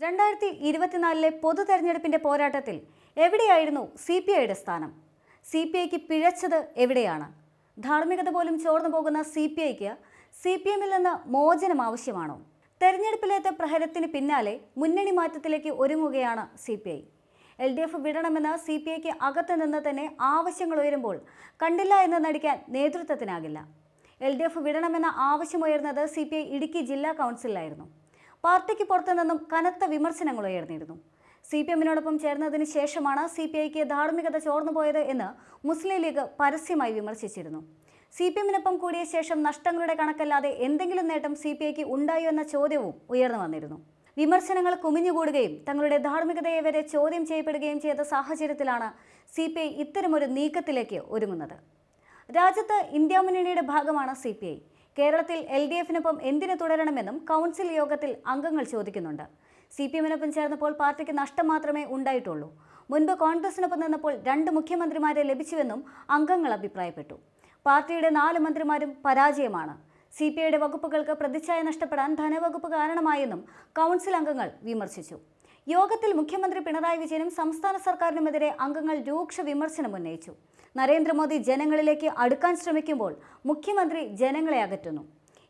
2024 പൊതു തെരഞ്ഞെടുപ്പിന്റെ പോരാട്ടത്തിൽ എവിടെയായിരുന്നു CPIയുടെ സ്ഥാനം? CPIക്ക് പിഴച്ചത് എവിടെയാണ്? ധാർമ്മികത പോലും ചോർന്നു പോകുന്ന CPIക്ക് CPMൽ നിന്ന് മോചനം ആവശ്യമാണോ? തെരഞ്ഞെടുപ്പിലേറ്റ പ്രഹരത്തിന് പിന്നാലെ മുന്നണി മാറ്റത്തിലേക്ക് ഒരുങ്ങുകയാണ് CPI. LDF വിടണമെന്ന് CPIക്ക് അകത്ത് നിന്ന് തന്നെ ആവശ്യങ്ങൾ ഉയരുമ്പോൾ കണ്ടില്ല എന്ന് നടിക്കാൻ നേതൃത്വത്തിനാകില്ല. LDF വിടണമെന്ന ആവശ്യമുയർന്നത് CPI ഇടുക്കി ജില്ലാ കൗൺസിലായിരുന്നു. പാർട്ടിക്ക് പുറത്തു നിന്നും കനത്ത വിമർശനങ്ങൾ ഉയർന്നിരുന്നു. CPMനോടൊപ്പം ചേർന്നതിന് ശേഷമാണ് CPIക്ക് ധാർമ്മികത ചോർന്നുപോയത് എന്ന് മുസ്ലിം ലീഗ് പരസ്യമായി വിമർശിച്ചിരുന്നു. CPMനൊപ്പം കൂടിയ ശേഷം നഷ്ടങ്ങളുടെ കണക്കല്ലാതെ എന്തെങ്കിലും നേട്ടം CPIക്ക് ഉണ്ടായോ എന്ന ചോദ്യവും ഉയർന്നു വന്നിരുന്നു. വിമർശനങ്ങൾ കുമിഞ്ഞുകൂടുകയും തങ്ങളുടെ ധാർമ്മികതയെ വരെ ചോദ്യം ചെയ്യപ്പെടുകയും ചെയ്ത സാഹചര്യത്തിലാണ് CPI ഇത്തരമൊരു നീക്കത്തിലേക്ക് ഒരുങ്ങുന്നത്. രാജ്യത്ത് ഇന്ത്യ മുന്നണിയുടെ ഭാഗമാണ് CPI. കേരളത്തിൽ LDFനൊപ്പം എന്തിനു തുടരണമെന്നും കൗൺസിൽ യോഗത്തിൽ അംഗങ്ങൾ ചോദിക്കുന്നുണ്ട്. CPMനൊപ്പം ചേർന്നപ്പോൾ പാർട്ടിക്ക് നഷ്ടം മാത്രമേ ഉണ്ടായിട്ടുള്ളൂ. മുൻപ് കോൺഗ്രസിനൊപ്പം നിന്നപ്പോൾ 2 മുഖ്യമന്ത്രിമാരെ ലഭിച്ചുവെന്നും അംഗങ്ങൾ അഭിപ്രായപ്പെട്ടു. പാർട്ടിയുടെ 4 മന്ത്രിമാരും പരാജയമാണ്. CPIയുടെ വകുപ്പുകൾക്ക് പ്രതിച്ഛായ നഷ്ടപ്പെടാൻ ധനവകുപ്പ് കാരണമായെന്നും കൗൺസിൽ അംഗങ്ങൾ വിമർശിച്ചു. യോഗത്തിൽ മുഖ്യമന്ത്രി പിണറായി വിജയനും സംസ്ഥാന സർക്കാരിനുമെതിരെ അംഗങ്ങൾ രൂക്ഷ വിമർശനം ഉന്നയിച്ചു. നരേന്ദ്രമോദി ജനങ്ങളിലേക്ക് അടുക്കാൻ ശ്രമിക്കുമ്പോൾ മുഖ്യമന്ത്രി ജനങ്ങളെ അകറ്റുന്നു.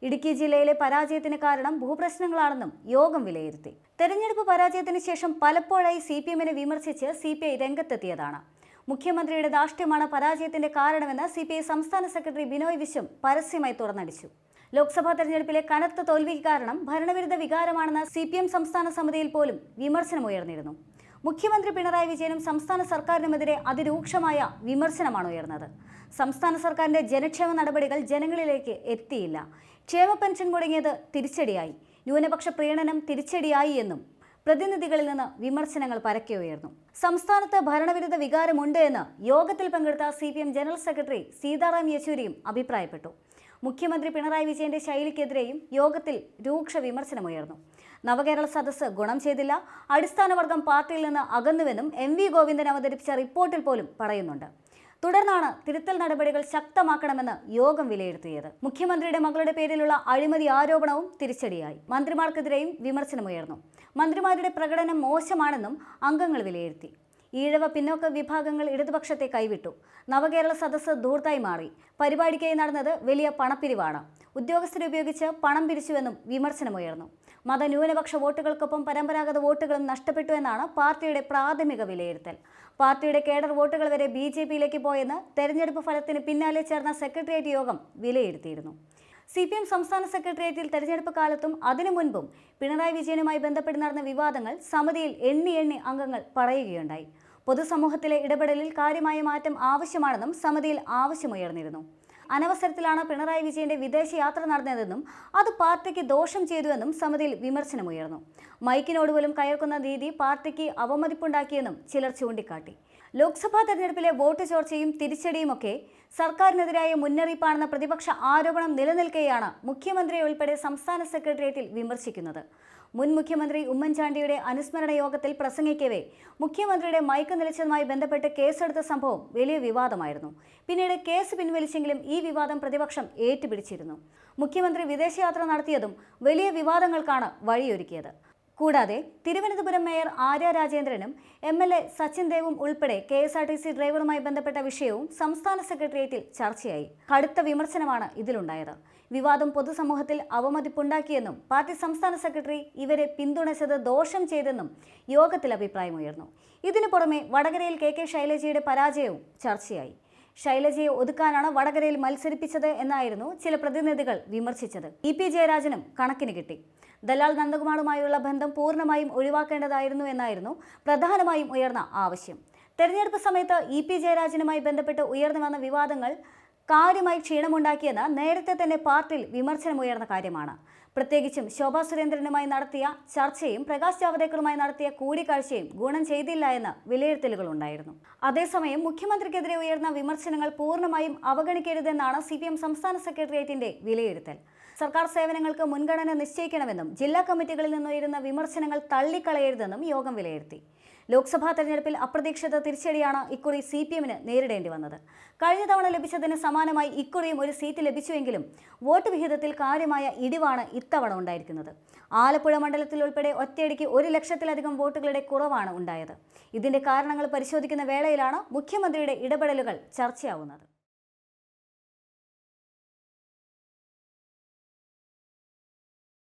ഇടുക്കി ജില്ലയിലെ പരാജയത്തിന് കാരണം ഭൂപ്രശ്നങ്ങളാണെന്നും യോഗം വിലയിരുത്തി. തെരഞ്ഞെടുപ്പ് പരാജയത്തിന് ശേഷം പലപ്പോഴായി CPMനെ വിമർശിച്ച് CPI രംഗത്തെത്തിയതാണ്. മുഖ്യമന്ത്രിയുടെ ധാർഷ്ട്യമാണ് പരാജയത്തിന്റെ കാരണമെന്ന് CPI സംസ്ഥാന സെക്രട്ടറി ബിനോയ് വിശ്വം പരസ്യമായി തുറന്നടിച്ചു. ലോക്സഭാ തെരഞ്ഞെടുപ്പിലെ കനത്ത തോൽവിക്ക് കാരണം ഭരണവിരുദ്ധ വികാരമാണെന്ന CPM സംസ്ഥാന സമിതിയിൽ പോലും വിമർശനമുയർന്നിരുന്നു. മുഖ്യമന്ത്രി പിണറായി വിജയനും സംസ്ഥാന സർക്കാരിനുമെതിരെ അതിരൂക്ഷമായ വിമർശനമാണ് ഉയർന്നത്. സംസ്ഥാന സർക്കാരിന്റെ ജനക്ഷേമ നടപടികൾ ജനങ്ങളിലേക്ക് എത്തിയില്ല. ക്ഷേമ പെൻഷൻ മുടങ്ങിയത് തിരിച്ചടിയായി. ന്യൂനപക്ഷ പ്രീണനം തിരിച്ചടിയായി എന്നും പ്രതിനിധികളിൽ നിന്ന് വിമർശനങ്ങൾ പരക്കെ ഉയർന്നു. സംസ്ഥാനത്ത് ഭരണവിരുദ്ധ വികാരമുണ്ട് എന്ന് യോഗത്തിൽ പങ്കെടുത്ത CPM ജനറൽ സെക്രട്ടറി സീതാറാം യെച്ചൂരിയും അഭിപ്രായപ്പെട്ടു. മുഖ്യമന്ത്രി പിണറായി വിജയന്റെ ശൈലിക്കെതിരെയും യോഗത്തിൽ രൂക്ഷ വിമർശനമുയർന്നു. നവകേരള സദസ്സ് ഗുണം ചെയ്തില്ല, അടിസ്ഥാന വർഗം പാർട്ടിയിൽ നിന്ന് അകന്നുവെന്നും MV ഗോവിന്ദൻ അവതരിപ്പിച്ച റിപ്പോർട്ടിൽ പോലും പറയുന്നുണ്ട്. തുടർന്നാണ് തിരുത്തൽ നടപടികൾ ശക്തമാക്കണമെന്ന് യോഗം വിലയിരുത്തിയത്. മുഖ്യമന്ത്രിയുടെ മകളുടെ പേരിലുള്ള അഴിമതി ആരോപണവും തിരിച്ചടിയായി. മന്ത്രിമാർക്കെതിരെയും വിമർശനമുയർന്നു. മന്ത്രിമാരുടെ പ്രകടനം മോശമാണെന്നും അംഗങ്ങൾ വിലയിരുത്തി. ഈഴവ പിന്നോക്ക വിഭാഗങ്ങൾ ഇടതുപക്ഷത്തെ കൈവിട്ടു. നവകേരള സദസ്സ് ധൂർത്തായി മാറി. പരിപാടിക്കായി നടന്നത് വലിയ പണപ്പിരിവാണ്. ഉദ്യോഗസ്ഥരെ ഉപയോഗിച്ച് പണം പിരിച്ചുവെന്നും വിമർശനമുയർന്നു. മതന്യൂനപക്ഷ വോട്ടുകൾക്കൊപ്പം പരമ്പരാഗത വോട്ടുകളും നഷ്ടപ്പെട്ടു എന്നാണ് പാർട്ടിയുടെ പ്രാഥമിക വിലയിരുത്തൽ. പാർട്ടിയുടെ കേഡർ വോട്ടുകൾ വരെ BJPയിലേക്ക് പോയെന്ന് തെരഞ്ഞെടുപ്പ് ഫലത്തിന് പിന്നാലെ ചേർന്ന സെക്രട്ടേറിയറ്റ് യോഗം വിലയിരുത്തിയിരുന്നു. CPM സംസ്ഥാന സെക്രട്ടേറിയറ്റിൽ തെരഞ്ഞെടുപ്പ് കാലത്തും അതിനു മുൻപും പിണറായി വിജയനുമായി ബന്ധപ്പെട്ട് നടന്ന വിവാദങ്ങൾ സമിതിയിൽ എണ്ണി അംഗങ്ങൾ പറയുകയുണ്ടായി. പൊതുസമൂഹത്തിലെ ഇടപെടലിൽ കാര്യമായ മാറ്റം ആവശ്യമാണെന്നും സമിതിയിൽ ആവശ്യമുയർന്നിരുന്നു. അനവസരത്തിലാണ് പിണറായി വിജയന്റെ വിദേശയാത്ര നടന്നതെന്നും അത് പാർട്ടിക്ക് ദോഷം ചെയ്തുവെന്നും സമിതിയിൽ വിമർശനമുയർന്നു. മൈക്കിനോട് പോലും കയർക്കുന്ന രീതി പാർട്ടിക്ക് അവമതിപ്പുണ്ടാക്കിയെന്നും ചിലർ ചൂണ്ടിക്കാട്ടി. ലോക്സഭാ തെരഞ്ഞെടുപ്പിലെ വോട്ട് ചോർച്ചയും തിരിച്ചടിയുമൊക്കെ സർക്കാരിനെതിരായ മുന്നറിയിപ്പാണെന്ന പ്രതിപക്ഷ ആരോപണം നിലനിൽക്കെയാണ് മുഖ്യമന്ത്രിയെ ഉൾപ്പെടെ സംസ്ഥാന സെക്രട്ടേറിയറ്റിൽ വിമർശിക്കുന്നത്. മുൻ മുഖ്യമന്ത്രി ഉമ്മൻചാണ്ടിയുടെ അനുസ്മരണ യോഗത്തിൽ പ്രസംഗിക്കവേ മുഖ്യമന്ത്രിയുടെ മൈക്ക് നിലച്ചതുമായി ബന്ധപ്പെട്ട് കേസെടുത്ത സംഭവം വലിയ വിവാദമായിരുന്നു. പിന്നീട് കേസ് പിൻവലിച്ചെങ്കിലും ഈ വിവാദം പ്രതിപക്ഷം ഏറ്റുപിടിച്ചിരുന്നു. മുഖ്യമന്ത്രി വിദേശയാത്ര നടത്തിയതും വലിയ വിവാദങ്ങൾക്കാണ് വഴിയൊരുക്കിയത്. കൂടാതെ തിരുവനന്തപുരം മേയർ ആര്യ രാജേന്ദ്രനും MLA സച്ചിൻ ദേവും ഉൾപ്പെടെ KSRTC ഡ്രൈവറുമായി ബന്ധപ്പെട്ട വിഷയവും സംസ്ഥാന സെക്രട്ടേറിയറ്റിൽ ചർച്ചയായി. കടുത്ത വിമർശനമാണ് ഇതിലുണ്ടായത്. വിവാദം പൊതുസമൂഹത്തിൽ അവമതിപ്പുണ്ടാക്കിയെന്നും പാർട്ടി സംസ്ഥാന സെക്രട്ടറി ഇവരെ പിന്തുണച്ചത് ദോഷം ചെയ്തെന്നും യോഗത്തിൽ അഭിപ്രായമുയർന്നു. ഇതിനു പുറമെ വടകരയിൽ KK ശൈലജയുടെ പരാജയവും ചർച്ചയായി. ശൈലജയെ ഒതുക്കാനാണ് വടകരയിൽ മത്സരിപ്പിച്ചത് എന്നായിരുന്നു ചില പ്രതിനിധികൾ വിമർശിച്ചത്. EP ജയരാജനും കണക്കിന് കിട്ടി. ദലാൽ നന്ദകുമാറുമായുള്ള ബന്ധം പൂർണ്ണമായും ഒഴിവാക്കേണ്ടതായിരുന്നു എന്നായിരുന്നു പ്രധാനമായും ഉയർന്ന ആവശ്യം. തെരഞ്ഞെടുപ്പ് സമയത്ത് EP ജയരാജനുമായി ബന്ധപ്പെട്ട് ഉയർന്നു വന്ന വിവാദങ്ങൾ കാര്യമായി ക്ഷീണമുണ്ടാക്കിയെന്ന് നേരത്തെ തന്നെ പാർട്ടിയിൽ വിമർശനമുയർന്ന കാര്യമാണ്. പ്രത്യേകിച്ചും ശോഭാ സുരേന്ദ്രനുമായി നടത്തിയ ചർച്ചയും പ്രകാശ് ജാവദേക്കറുമായി നടത്തിയ കൂടിക്കാഴ്ചയും ഗുണം ചെയ്തില്ല എന്ന് വിലയിരുത്തലുകളുണ്ടായിരുന്നു. അതേസമയം മുഖ്യമന്ത്രിക്കെതിരെ ഉയർന്ന വിമർശനങ്ങൾ പൂർണ്ണമായും അവഗണിക്കരുതെന്നാണ് CPM സംസ്ഥാന സെക്രട്ടേറിയറ്റിന്റെ വിലയിരുത്തൽ. സർക്കാർ സേവനങ്ങൾക്ക് മുൻഗണന നിശ്ചയിക്കണമെന്നും ജില്ലാ കമ്മിറ്റികളിൽ നിന്നുയരുന്ന വിമർശനങ്ങൾ തള്ളിക്കളയരുതെന്നും യോഗം വിലയിരുത്തി. ലോക്സഭാ തെരഞ്ഞെടുപ്പിൽ അപ്രതീക്ഷിത തിരിച്ചടിയാണ് ഇക്കുറി CPM-ന് നേരിടേണ്ടി വന്നത്. കഴിഞ്ഞ തവണ ലഭിച്ചതിന് സമാനമായി ഇക്കുറിയും ഒരു സീറ്റ് ലഭിച്ചുവെങ്കിലും വോട്ട് വിഹിതത്തിൽ കാര്യമായ ഇടിവാണ് ഇത്തവണ ഉണ്ടായിരിക്കുന്നത്. ആലപ്പുഴ മണ്ഡലത്തിൽ ഉൾപ്പെടെ ഒറ്റയടിക്ക് 1 ലക്ഷത്തിലധികം വോട്ടുകളുടെ കുറവാണ് ഉണ്ടായത്. ഇതിന്റെ കാരണങ്ങൾ പരിശോധിക്കുന്ന വേളയിലാണ് മുഖ്യമന്ത്രിയുടെ ഇടപെടലുകൾ ചർച്ചയാവുന്നത്.